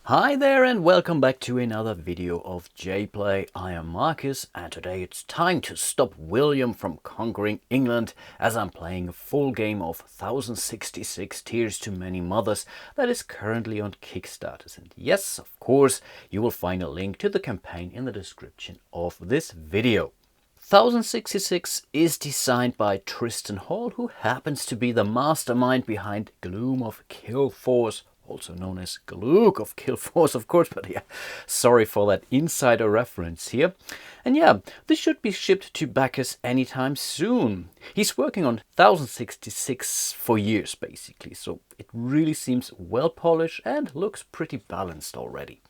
Hi there and welcome back to another video of jPlay. I am Marcus and today it's time to stop William from conquering England as I'm playing a full game of 1066 Tears to Many Mothers that is currently on Kickstarter. And yes, of course, you will find a link to the campaign in the description of this video. 1066 is designed by Tristan Hall, who happens to be the mastermind behind Gloom of Killforce, also known as Glook of Killforce, of course, but yeah, sorry for that insider reference here. And yeah, this should be shipped to backers anytime soon. He's working on 1066 for years, basically, so it really seems well polished and looks pretty balanced already.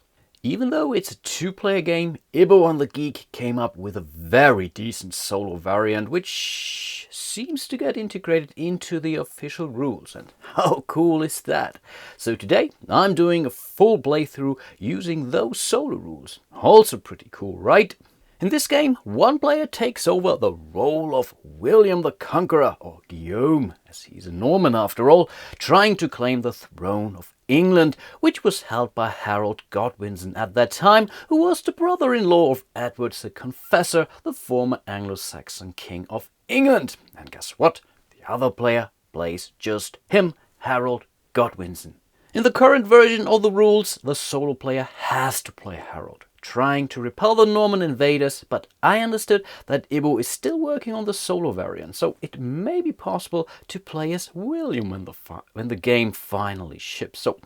Even though it's a two-player game, Ibbo on the Geek came up with a very decent solo variant, which seems to get integrated into the official rules. And how cool is that? So today I'm doing a full playthrough using those solo rules. Also pretty cool, right? In this game, one player takes over the role of William the Conqueror, or Guillaume, as he's a Norman after all, trying to claim the throne of England, which was held by Harold Godwinson at that time, who was the brother-in-law of Edward the Confessor, the former Anglo-Saxon king of England. And guess what? The other player plays just him, Harold Godwinson. In the current version of the rules, the solo player has to play Harold, trying to repel the Norman invaders, but I understood that Ibbo is still working on the solo variant, so it may be possible to play as William when the game finally ships. So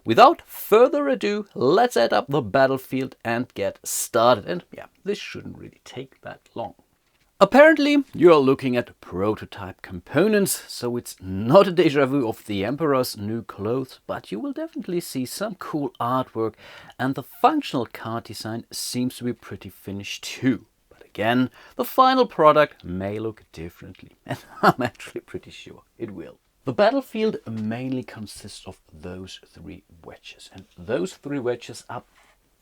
without further ado, let's add up the battlefield and get started. And yeah, this shouldn't really take that long. Apparently, you are looking at prototype components, so it's not a déjà vu of the Emperor's new clothes, but you will definitely see some cool artwork, and the functional card design seems to be pretty finished too. But again, the final product may look differently, and I'm actually pretty sure it will. The battlefield mainly consists of those three wedges, and those three wedges are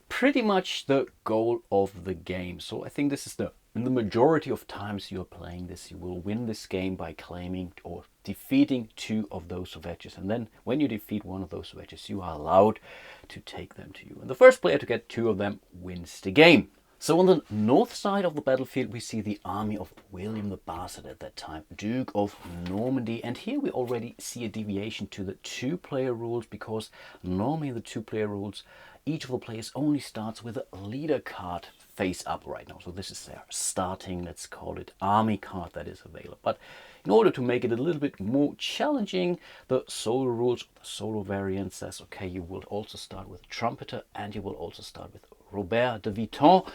pretty much the goal of the game. So I think this is in the majority of times you're playing this, you will win this game by claiming or defeating two of those wedges. And then when you defeat one of those wedges, you are allowed to take them to you. And the first player to get two of them wins the game. So on the north side of the battlefield, we see the army of William the Bastard at that time, Duke of Normandy. And here we already see a deviation to the two-player rules, because normally in the two-player rules, each of the players only starts with a leader card face up right now. So this is their starting, let's call it, army card that is available. But in order to make it a little bit more challenging, the solo rules, the solo variant says, okay, you will also start with trumpeter and you will also start with Robert de Viton.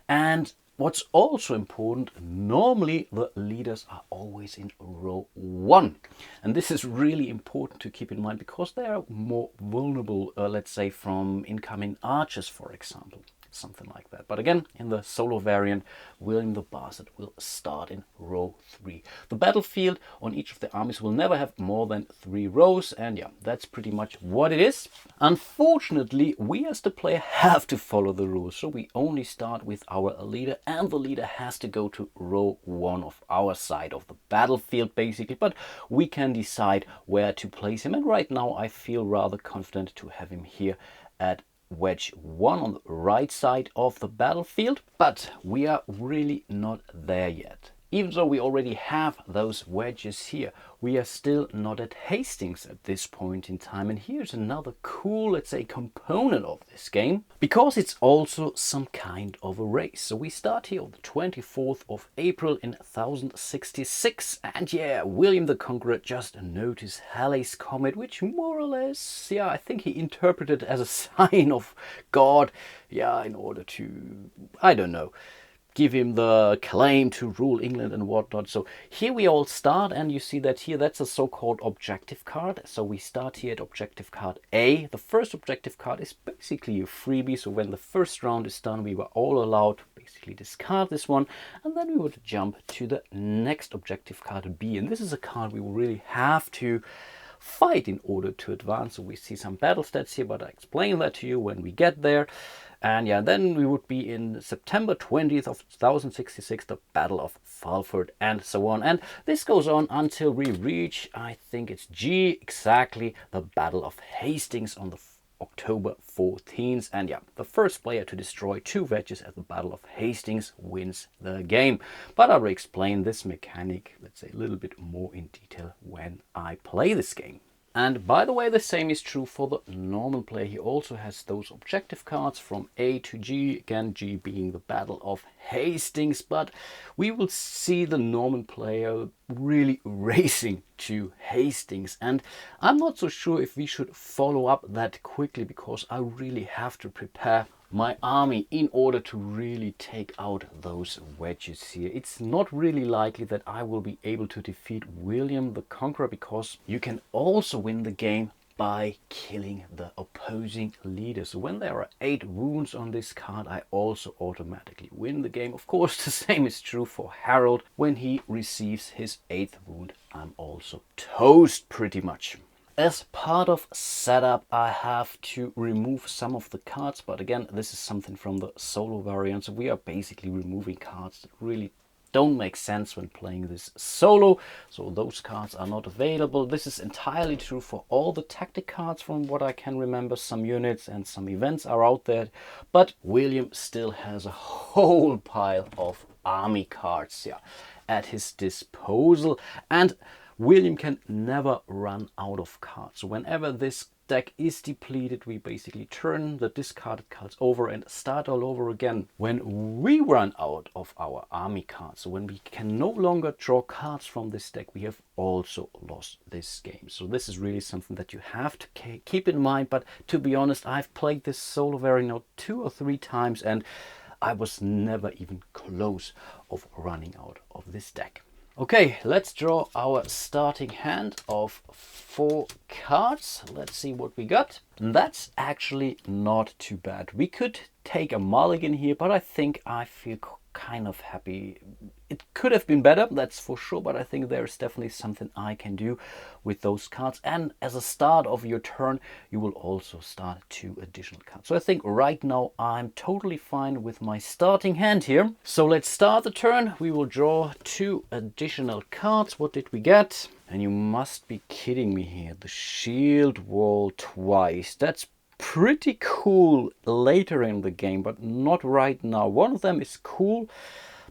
And what's also important, normally the leaders are always in row 1. And this is really important to keep in mind because they are more vulnerable, let's say, from incoming archers, for example. Something like that. But again, in the solo variant, William the Bastard will start in row 3. The battlefield on each of the armies will never have more than 3 rows, and yeah, that's pretty much what it is. Unfortunately, we as the player have to follow the rules, so we only start with our leader, and the leader has to go to row 1 of our side of the battlefield, basically, but we can decide where to place him, and right now I feel rather confident to have him here at wedge 1 on the right side of the battlefield, but we are really not there yet. Even though we already have those wedges here, we are still not at Hastings at this point in time. And here's another cool, let's say, component of this game, because it's also some kind of a race. So we start here on the 24th of April in 1066, and yeah, William the Conqueror just noticed Halley's Comet, which more or less, yeah, I think he interpreted as a sign of God, yeah, in order to, I don't know, give him the claim to rule England and whatnot. So here we all start, and you see that here that's a so-called objective card. So we start here at objective card A. The first objective card is basically a freebie, so when the first round is done, we were all allowed to basically discard this one, and then we would jump to the next objective card B. And this is a card we will really have to fight in order to advance. So we see some battle stats here, but I explain that to you when we get there. And yeah, then we would be in September 20th of 1066, the Battle of Stamford, and so on. And this goes on until we reach, I think it's G, exactly, the Battle of Hastings on the October 14th. And yeah, the first player to destroy 2 wedges at the Battle of Hastings wins the game. But I will explain this mechanic, let's say, a little bit more in detail when I play this game. And by the way, the same is true for the normal player. He also has those objective cards from A to G, again G being the Battle of Hastings, but we will see the normal player really racing to Hastings, and I'm not so sure if we should follow up that quickly, because I really have to prepare my army in order to really take out those wedges here. It's not really likely that I will be able to defeat William the Conqueror, because you can also win the game by killing the opposing leader. So when there are 8 wounds on this card, I also automatically win the game. Of course, the same is true for Harold. When he receives his 8th wound, I'm also toast pretty much. As part of setup, I have to remove some of the cards, but again, this is something from the solo variant. So we are basically removing cards that really don't make sense when playing this solo. So those cards are not available. This is entirely true for all the tactic cards from what I can remember. Some units and some events are out there, but William still has a whole pile of army cards at his disposal, and William can never run out of cards. So whenever this deck is depleted, we basically turn the discarded cards over and start all over again. When we run out of our army cards, so when we can no longer draw cards from this deck, we have also lost this game. So this is really something that you have to keep in mind. But to be honest, I've played this solo variant now 2 or 3 times, and I was never even close of running out of this deck. Okay, let's draw our starting hand of 4 cards. Let's see what we got. And that's actually not too bad. We could take a mulligan here, but I think I feel kind of happy. It could have been better, that's for sure, but I think there's definitely something I can do with those cards. And as a start of your turn, you will also start 2 additional cards. So I think right now I'm totally fine with my starting hand here. So let's start the turn. We will draw 2 additional cards. What did we get? And you must be kidding me here. The shield wall twice. That's pretty cool later in the game, but not right now. One of them is cool,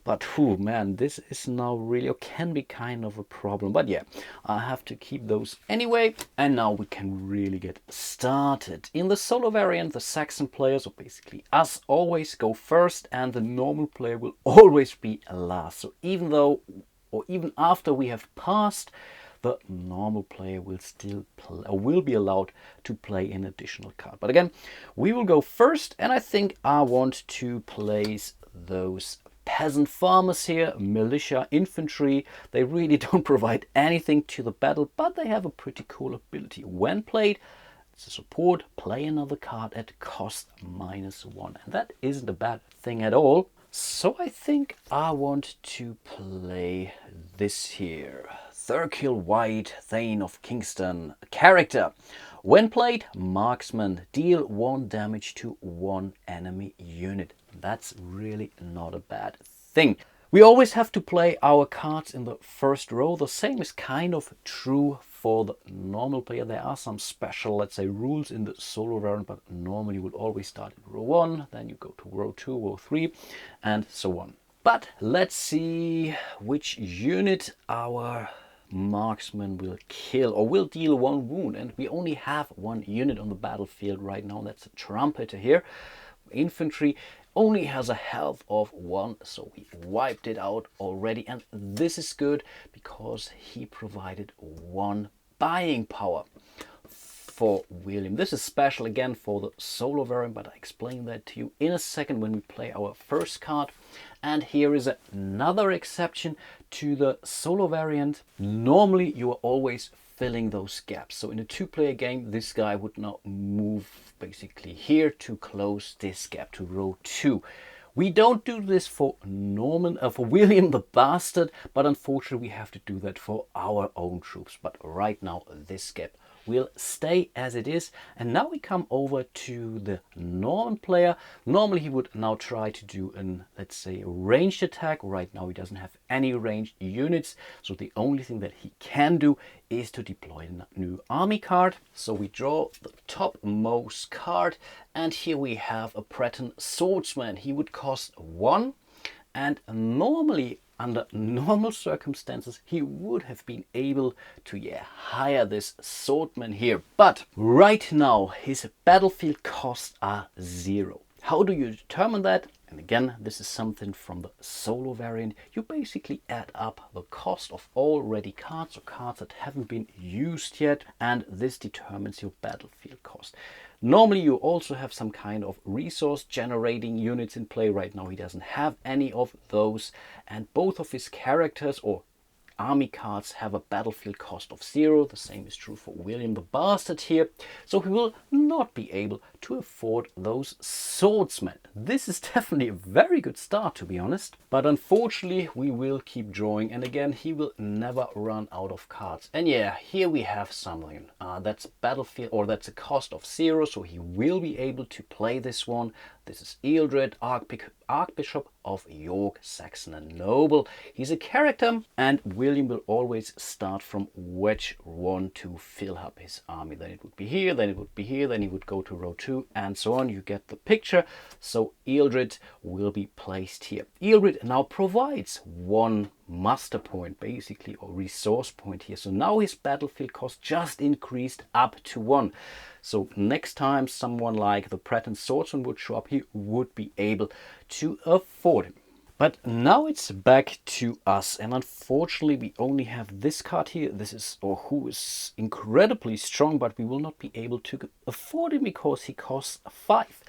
but whew, man, this is now really, or can be kind of a problem. But yeah, I have to keep those anyway. And now we can really get started. In the solo variant, the Saxon players, or basically us, always go first, and the normal player will always be last. So even though, or even after we have passed, the normal player will still play, or will be allowed to play an additional card. But again, we will go first, and I think I want to place those peasant farmers here, militia, infantry. They really don't provide anything to the battle, but they have a pretty cool ability. When played as a support, play another card at cost -1, and that isn't a bad thing at all. So I think I want to play this here. Thurkill White, Thane of Kingston. Character. When played, marksman. Deal 1 damage to 1 enemy unit. That's really not a bad thing. We always have to play our cards in the first row. The same is kind of true for the normal player. There are some special, let's say, rules in the solo variant, but normally you would always start in row 1, then you go to row 2, row 3, and so on. But let's see which unit our marksman will kill, or will deal 1 wound. And we only have 1 unit on the battlefield right now. That's a trumpeter here. Infantry only has a health of 1, so we wiped it out already. And this is good because he provided 1 buying power for William. This is special again for the solo variant, but I explain that to you in a second when we play our first card. And here is another exception to the solo variant. Normally you are always filling those gaps. So in a 2-player game, this guy would now move basically here to close this gap to row 2. We don't do this for for William the Bastard, but unfortunately we have to do that for our own troops. But right now this gap will stay as it is. And now we come over to the Norman player. Normally he would now try to do an, let's say, ranged attack. Right now he doesn't have any ranged units, so the only thing that he can do is to deploy a new army card. So we draw the topmost card, and here we have a Breton swordsman. He would cost 1, and normally under normal circumstances he would have been able to hire this swordman here, but right now his battlefield costs are 0. How do you determine that? And again, this is something from the solo variant. You basically add up the cost of all ready cards or cards that haven't been used yet, and this determines your battlefield cost. Normally you also have some kind of resource generating units in play. Right now he doesn't have any of those, and both of his characters or army cards have a battlefield cost of 0. The same is true for William the Bastard here. So he will not be able to afford those swordsmen. This is definitely a very good start, to be honest. But unfortunately, we will keep drawing. And again, he will never run out of cards. And yeah, here we have something. That's battlefield, or that's a cost of 0. So he will be able to play this one. This is Ealdred, Archbishop of York, Saxon and Noble. He's a character, and William will always start from wedge 1 to fill up his army. Then it would be here, then it would be here, then he would go to row 2, and so on. You get the picture. So Ealdred will be placed here. Ealdred now provides 1 muster point, basically, or resource point here. So now his battlefield cost just increased up to 1. So next time someone like the Breton swordsman would show up, he would be able to afford him. But now it's back to us, and unfortunately we only have this card here. This is, or who is incredibly strong, but we will not be able to afford him because he costs 5.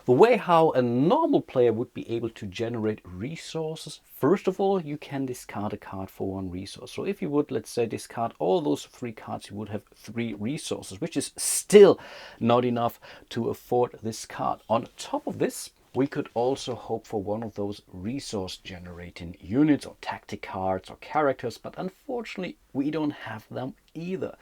The way how a normal player would be able to generate resources, first of all, you can discard a card for 1 resource. So if you would, let's say, discard all those 3 cards, you would have 3 resources, which is still not enough to afford this card. On top of this, we could also hope for one of those resource generating units or tactic cards or characters, but unfortunately we don't have them either.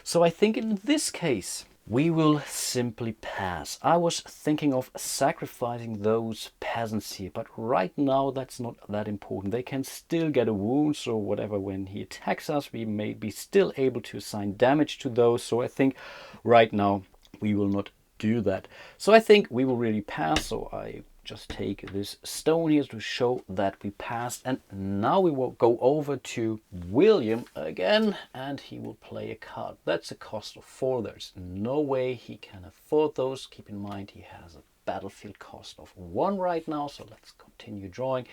So I think in this case we will simply pass. I was thinking of sacrificing those peasants here, but right now that's not that important. They can still get a wound, so whatever, when he attacks us, we may be still able to assign damage to those. So I think right now we will not do that. So I think we will really pass. So I just take this stone here to show that we passed, and now we will go over to William again, and he will play a card. That's a cost of 4. There's no way he can afford those. Keep in mind he has a battlefield cost of 1 right now, so let's continue drawing.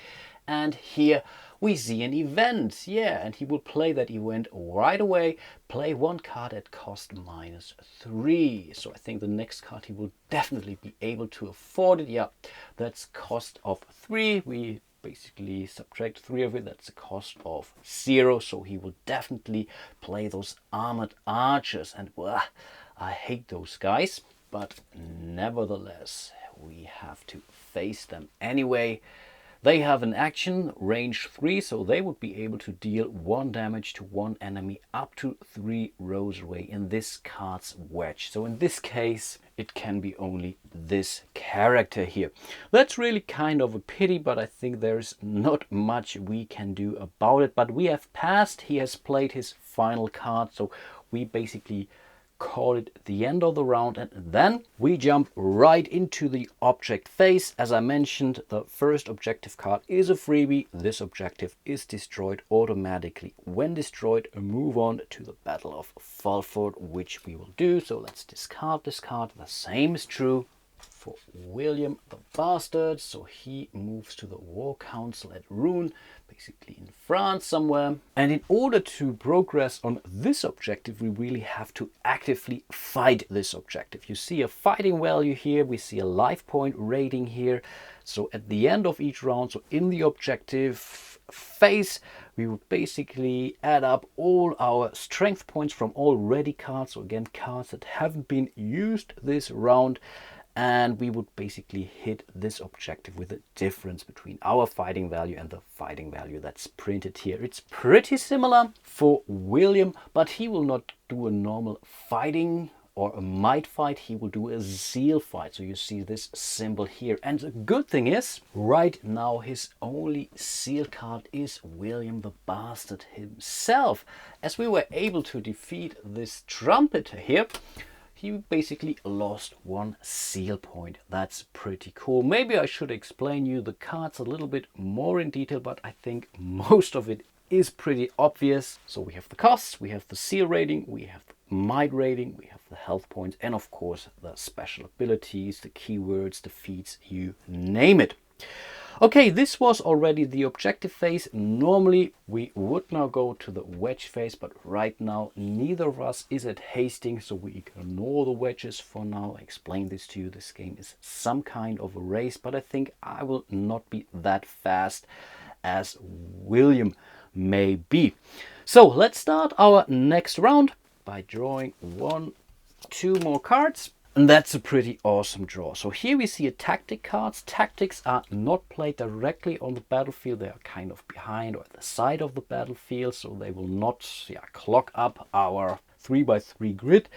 And here we see an event, and he will play that event right away. Play 1 card at cost -3. So I think the next card he will definitely be able to afford it. That's cost of 3. We basically subtract 3 of it. That's a cost of 0. So he will definitely play those armored archers, and I hate those guys, but nevertheless we have to face them anyway. They have an action range 3, so they would be able to deal 1 damage to 1 enemy up to 3 rows away in this card's wedge. So in this case it can be only this character here. That's really kind of a pity, but I think there's not much we can do about it. But we have passed. He has played his final card, so we basically call it the end of the round, and then we jump right into the object phase. As I mentioned, the first objective card is a freebie. This objective is destroyed automatically. When destroyed, move on to the Battle of Fulford, which we will do. So let's discard this card. The same is true for William the Bastard. So he moves to the War Council at Rouen, basically in France somewhere. And in order to progress on this objective, we really have to actively fight this objective. You see a fighting value here. We see a life point rating here. So at the end of each round, so in the objective phase, we would basically add up all our strength points from all ready cards. So again, cards that haven't been used this round. and we would basically hit this objective with the difference between our fighting value and the fighting value that's printed here. It's pretty similar for William, but he will not do a normal fighting or a might fight, he will do a zeal fight. So you see this symbol here. And the good thing is, right now his only zeal card is William the Bastard himself. As we were able to defeat this trumpeter here, he basically lost 1 zeal point. That's pretty cool. Maybe I should explain you the cards a little bit more in detail, but I think most of it is pretty obvious. So we have the costs, we have the zeal rating, we have the might rating, we have the health points, and of course the special abilities, the keywords, the feats, you name it. Okay, this was already the objective phase. Normally we would now go to the wedge phase, but right now neither of us is at Hastings, so we ignore the wedges for now. I explained this to you. This game is some kind of a race, but I think I will not be that fast as William may be. So let's start our next round by drawing 2 more cards. And that's a pretty awesome draw. So here we see a tactic cards. Tactics are not played directly on the battlefield. They are kind of behind or at the side of the battlefield. So they will not clog up our 3x3 grid.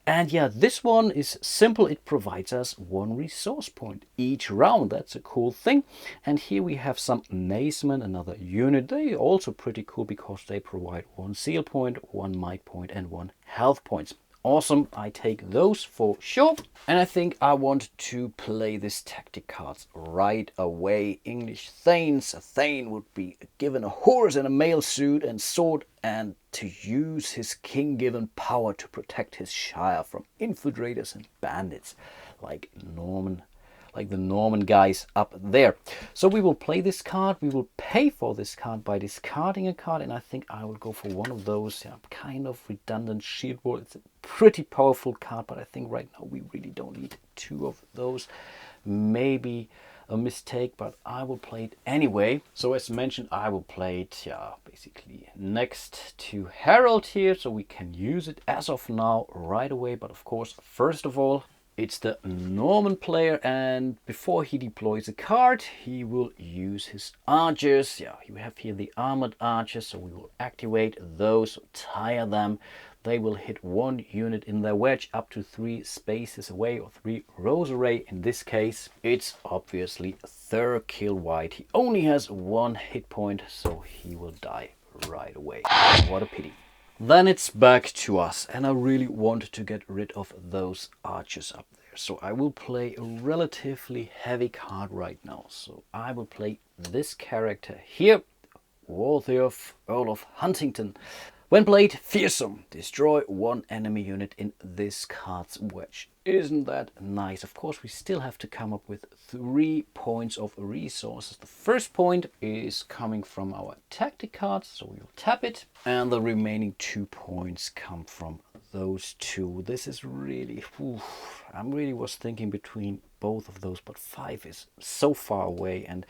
And yeah, this one is simple. It provides us 1 resource point each round. That's a cool thing. And here we have some Macemen, another unit. They are also pretty cool because they provide 1 zeal point, 1 might point, and 1 health points. Awesome, I take those for sure. And I think I want to play this tactic cards right away. English Thanes. A Thane would be given a horse and a mail suit and sword, and to use his king-given power to protect his shire from infiltrators and bandits, like the Norman guys up there. So we will play this card. We will pay for this card by discarding a card, and I think I will go for one of those kind of redundant shield wall. It's a pretty powerful card, but I think right now we really don't need 2 of those. Maybe a mistake, but I will play it anyway. So as mentioned, I will play it basically next to Harold here, so we can use it as of now right away. But of course, first of all, it's the Norman player, and before he deploys a card, he will use his archers. You have here the armored archers, so we will activate those, tire them. They will hit 1 unit in their wedge up to 3 spaces away, or 3 rows away. In this case, it's obviously third kill white. He only has 1 hit point, so he will die right away. What a pity. Then it's back to us, and I really want to get rid of those archers up there. So I will play a relatively heavy card right now. So I will play this character here, Waltheof, Earl of Huntington. When played, fearsome. Destroy 1 enemy unit in this card's wedge. Isn't that nice? Of course, we still have to come up with 3 points of resources. The first point is coming from our tactic cards, so we will tap it. And the remaining 2 points come from those 2. This is really... I really was thinking between both of those, but 5 is so far away, and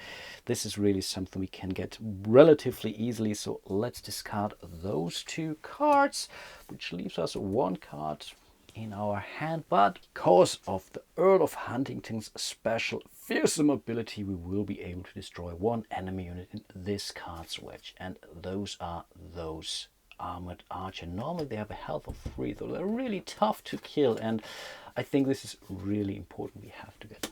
this is really something we can get relatively easily. So let's discard those 2 cards, which leaves us 1 card in our hand. But because of the Earl of Huntington's special fearsome ability, we will be able to destroy 1 enemy unit in this card's wedge, and those are those armored archer. Normally they have a health of 3, so they're really tough to kill, and I think this is really important. We have to get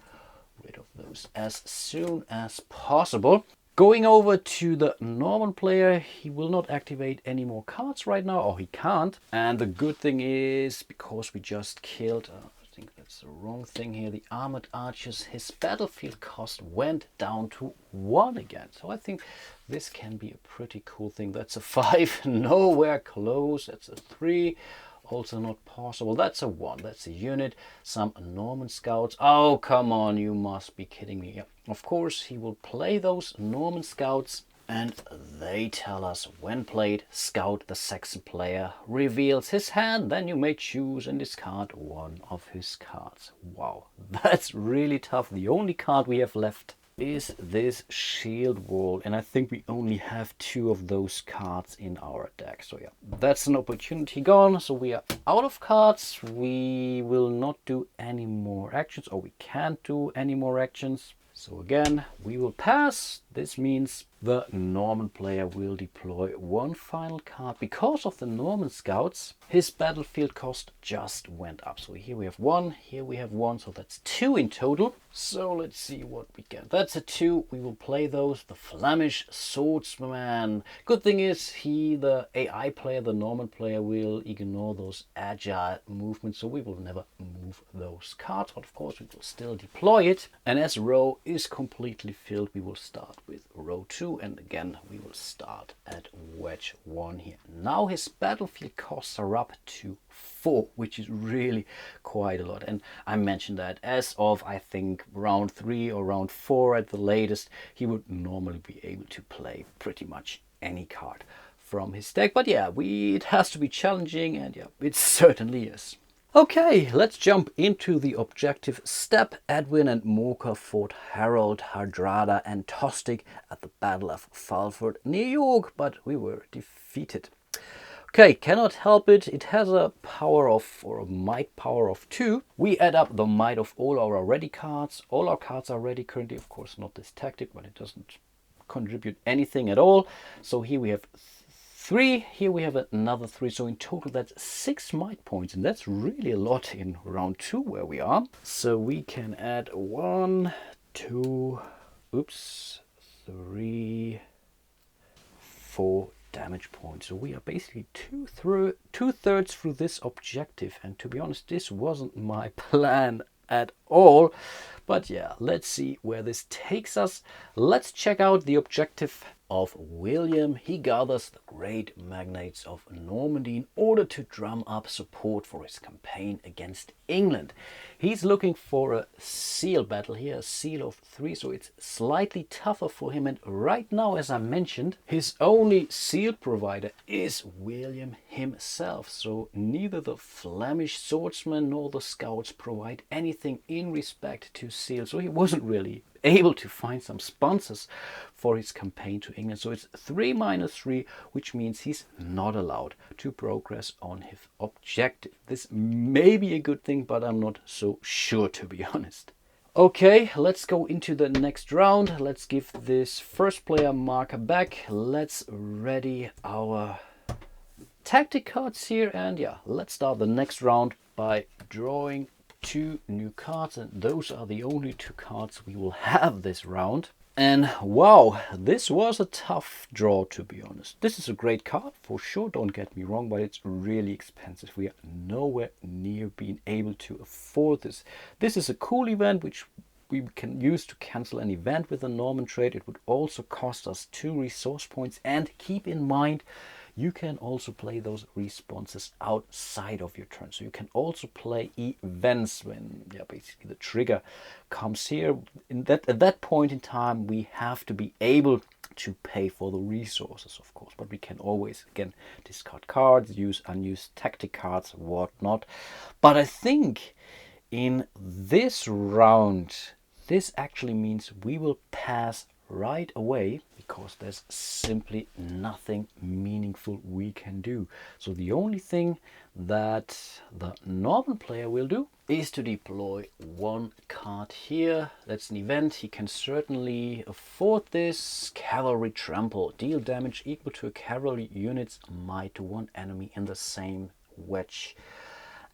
rid of those as soon as possible. Going over to the Norman player, he will not activate any more cards right now, or he can't. And the good thing is, because we just killed, I think that's the wrong thing here, the armored archers, his battlefield cost went down to 1 again. So I think this can be a pretty cool thing. That's a 5, nowhere close. That's a 3. Also not possible. That's a 1. That's a unit. Some Norman scouts. Oh, come on. You must be kidding me. Yeah. Of course, he will play those Norman scouts, and they tell us when played, Scout the Saxon player reveals his hand. Then you may choose and discard 1 of his cards. Wow, that's really tough. The only card we have left is this shield wall, and I think we only have 2 of those cards in our deck. So yeah, that's an opportunity gone. So we are out of cards. We will not do any more actions, or we can't do any more actions. So again, we will pass. This means the Norman player will deploy 1 final card. Because of the Norman scouts, his battlefield cost just went up. So here we have 1, here we have 1, so that's 2 in total. So let's see what we get. That's a 2. We will play those. The Flemish swordsman. Good thing is the AI player, the Norman player, will ignore those agile movements, so we will never move those cards. But of course we will still deploy it. And as row is completely filled, we will start with row 2, and again we will start at wedge 1 here. Now his battlefield costs are up to 4, which is really quite a lot. And I mentioned that as of, I think, round 3 or round 4 at the latest, he would normally be able to play pretty much any card from his deck. But yeah, it has to be challenging, and yeah, it certainly is. Okay, let's jump into the objective step. Edwin and Mocha fought Harold, Hardrada and Tostig at the Battle of Stamford near York, but we were defeated. Okay, cannot help it. It has a power of, or a might power of 2. We add up the might of all our ready cards. All our cards are ready currently, of course not this tactic, but it doesn't contribute anything at all. So here we have 3, here we have another 3, so in total that's 6 might points, and that's really a lot in round 2 where we are. So we can add 1, 2, 3, 4 damage points. So we are basically two-thirds through this objective, and to be honest, this wasn't my plan at all. But yeah, let's see where this takes us. Let's check out the objective of William. He gathers the great magnates of Normandy in order to drum up support for his campaign against England. He's looking for a seal battle here, a seal of 3, so it's slightly tougher for him. And right now, as I mentioned, his only seal provider is William himself. So neither the Flemish swordsman nor the scouts provide anything in respect to seal. So he wasn't really able to find some sponsors for his campaign to England. So it's 3 - 3, which means he's not allowed to progress on his objective. This may be a good thing, but I'm not so sure, to be honest. Okay, let's go into the next round. Let's give this first player marker back. Let's ready our tactic cards here, and yeah, let's start the next round by drawing 2 new cards, and those are the only 2 cards we will have this round. And wow, this was a tough draw, to be honest. This is a great card for sure, don't get me wrong, but it's really expensive. We are nowhere near being able to afford this. This is a cool event which we can use to cancel an event with a Norman trade. It would also cost us 2 resource points, and keep in mind, you can also play those responses outside of your turn. So you can also play events when basically the trigger comes here. At that point in time, we have to be able to pay for the resources, of course. But we can always, again, discard cards, use unused tactic cards, whatnot. But I think in this round, this actually means we will pass right away, because there's simply nothing meaningful we can do. So the only thing that the Norman player will do is to deploy 1 card here. That's an event. He can certainly afford this. Cavalry Trample. Deal damage equal to a cavalry unit's might to 1 enemy in the same wedge.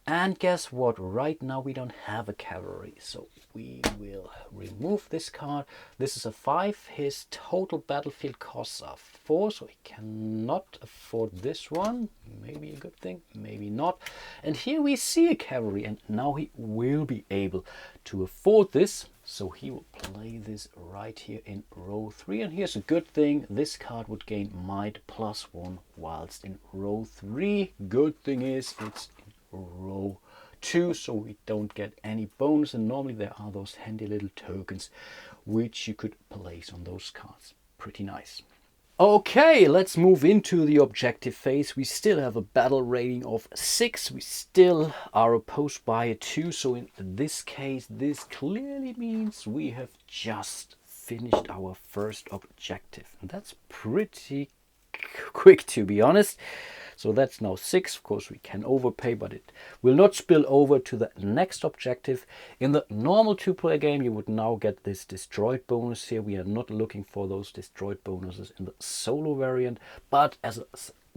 And guess what? Right now we don't have a cavalry, so we will remove this card. This is a 5. His total battlefield costs are 4, so he cannot afford this one. Maybe a good thing, maybe not. And here we see a cavalry, and now he will be able to afford this. So he will play this right here in row 3. And here's a good thing. This card would gain might +1 whilst in row 3. Good thing is it's in row 2, so we don't get any bonus, and normally there are those handy little tokens which you could place on those cards. Pretty nice. Okay, let's move into the objective phase. We still have a battle rating of 6. We still are opposed by a 2, so in this case this clearly means we have just finished our first objective. And that's pretty quick, to be honest. So that's now 6. Of course, we can overpay, but it will not spill over to the next objective. In the normal 2-player game, you would now get this destroyed bonus here. We are not looking for those destroyed bonuses in the solo variant, but as a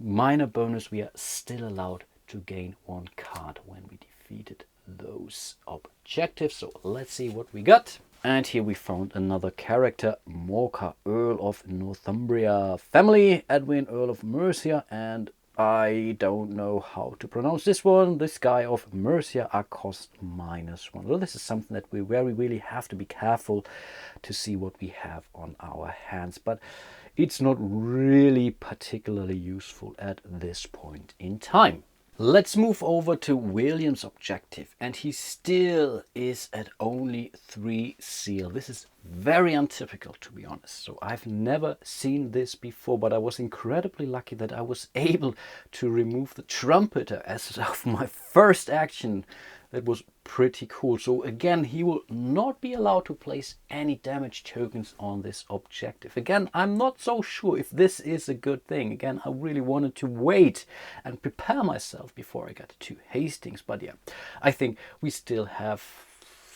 minor bonus, we are still allowed to gain 1 card when we defeated those objectives. So let's see what we got. And here we found another character, Morcar, Earl of Northumbria family, Edwin, Earl of Mercia, and I don't know how to pronounce this one. This guy of Mercia are cost -1. Well, this is something that we really have to be careful to see what we have on our hands. But it's not really particularly useful at this point in time. Let's move over to William's objective, and he still is at only 3 seal. This is very untypical, to be honest. So I've never seen this before, but I was incredibly lucky that I was able to remove the trumpeter as of my first action. That was pretty cool. So again, he will not be allowed to place any damage tokens on this objective. Again, I'm not so sure if this is a good thing. Again, I really wanted to wait and prepare myself before I got to Hastings. But yeah, I think we still have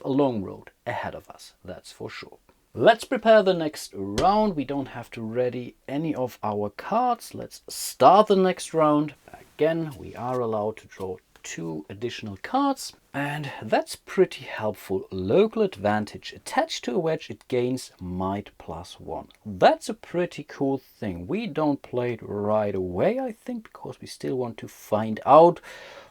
a long road ahead of us, that's for sure. Let's prepare the next round. We don't have to ready any of our cards. Let's start the next round. Again, we are allowed to draw 2 additional cards, and that's pretty helpful. Local advantage. Attached to a wedge, it gains might +1. That's a pretty cool thing. We don't play it right away, I think, because we still want to find out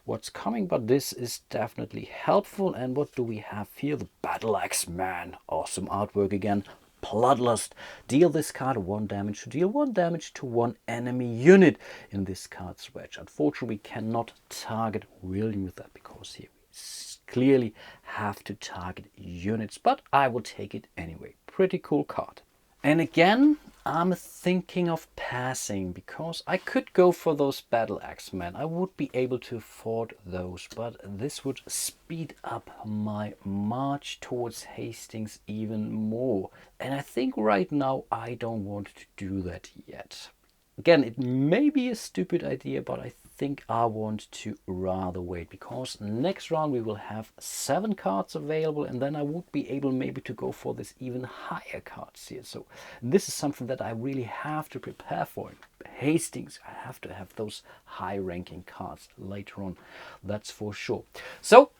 what's coming, but this is definitely helpful. And what do we have here? The Battle Axe Man. Awesome artwork again. Bloodlust. Deal this card 1 damage to deal 1 damage to 1 enemy unit in this card's wedge. Unfortunately, we cannot target William with that because here we clearly have to target units, but I will take it anyway. Pretty cool card. And again, I'm thinking of passing because I could go for those Battle Axe Men. I would be able to afford those, but this would speed up my march towards Hastings even more. And I think right now I don't want to do that yet. Again, it may be a stupid idea, but I think I want to rather wait, because next round we will have 7 cards available, and then I would be able maybe to go for this even higher cards here. So this is something that I really have to prepare for. In Hastings, I have to have those high ranking cards later on, that's for sure. So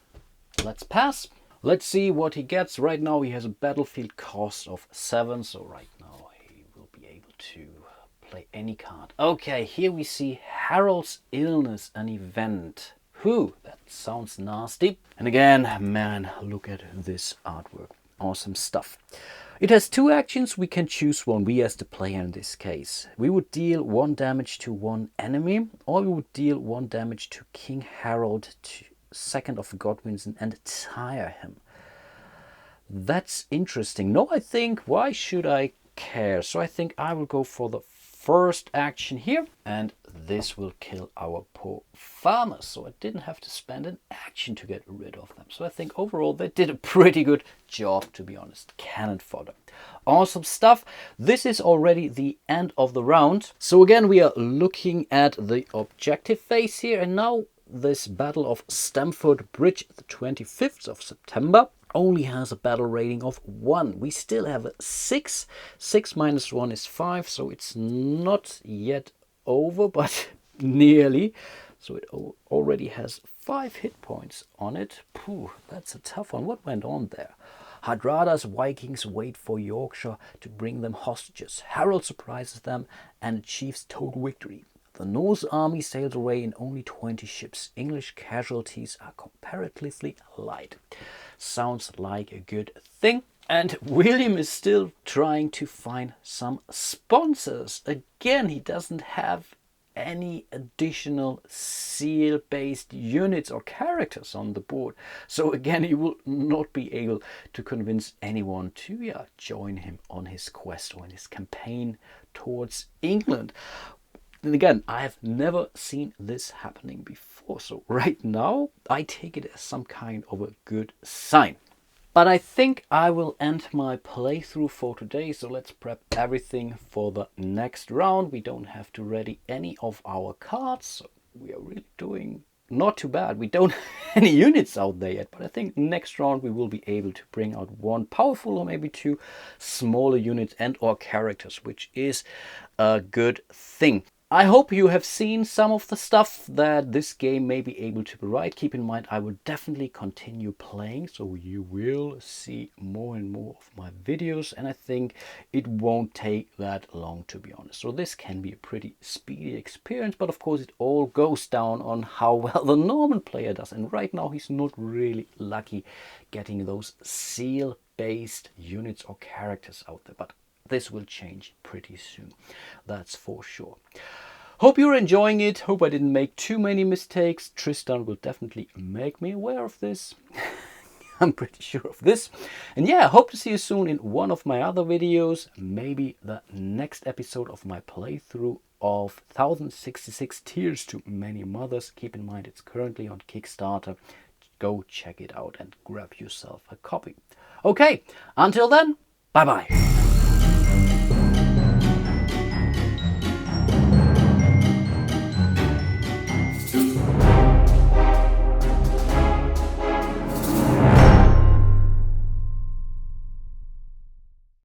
let's pass. Let's see what he gets. Right now he has a battlefield cost of 7, so right now he will be able to play any card. Okay, here we see Harold's illness, an event. Whew, that sounds nasty. And again, man, look at this artwork. Awesome stuff. It has 2 actions. We can choose one, we as the player in this case. We would deal 1 damage to 1 enemy, or we would deal 1 damage to King Harold, second of Godwinson, and tire him. That's interesting. No, I think, why should I care? So I think I will go for the first action here, and this will kill our poor farmers. So I didn't have to spend an action to get rid of them. So I think overall they did a pretty good job, to be honest. Cannon fodder. Awesome stuff. This is already the end of the round. So again, we are looking at the objective phase here, and now this Battle of Stamford Bridge, the 25th of September, only has a battle rating of 1. We still have a 6. 6 minus 1 is 5, so it's not yet over, but nearly. So it already has 5 hit points on it. Pooh, that's a tough one. What went on there? Hardrada's Vikings wait for Yorkshire to bring them hostages. Harold surprises them and achieves total victory. The Norse army sails away in only 20 ships. English casualties are comparatively light. Sounds like a good thing. And William is still trying to find some sponsors. Again, he doesn't have any additional seal-based units or characters on the board. So again, he will not be able to convince anyone to join him on his quest or in his campaign towards England. And again, I have never seen this happening before. So right now, I take it as some kind of a good sign. But I think I will end my playthrough for today, so let's prep everything for the next round. We don't have to ready any of our cards, so we are really doing not too bad. We don't have any units out there yet, but I think next round we will be able to bring out one powerful or maybe two smaller units and or characters, which is a good thing. I hope you have seen some of the stuff that this game may be able to provide. Keep in mind, I will definitely continue playing, so you will see more and more of my videos, and I think it won't take that long, to be honest. So this can be a pretty speedy experience, but of course it all goes down on how well the Norman player does, and right now he's not really lucky getting those seal-based units or characters out there, but this will change pretty soon, that's for sure. Hope you're enjoying it. Hope I didn't make too many mistakes. Tristan will definitely make me aware of this. I'm pretty sure of this. And yeah, hope to see you soon in one of my other videos. Maybe the next episode of my playthrough of 1066 Tears to Many Mothers. Keep in mind it's currently on Kickstarter. Go check it out and grab yourself a copy. Okay, until then, bye bye.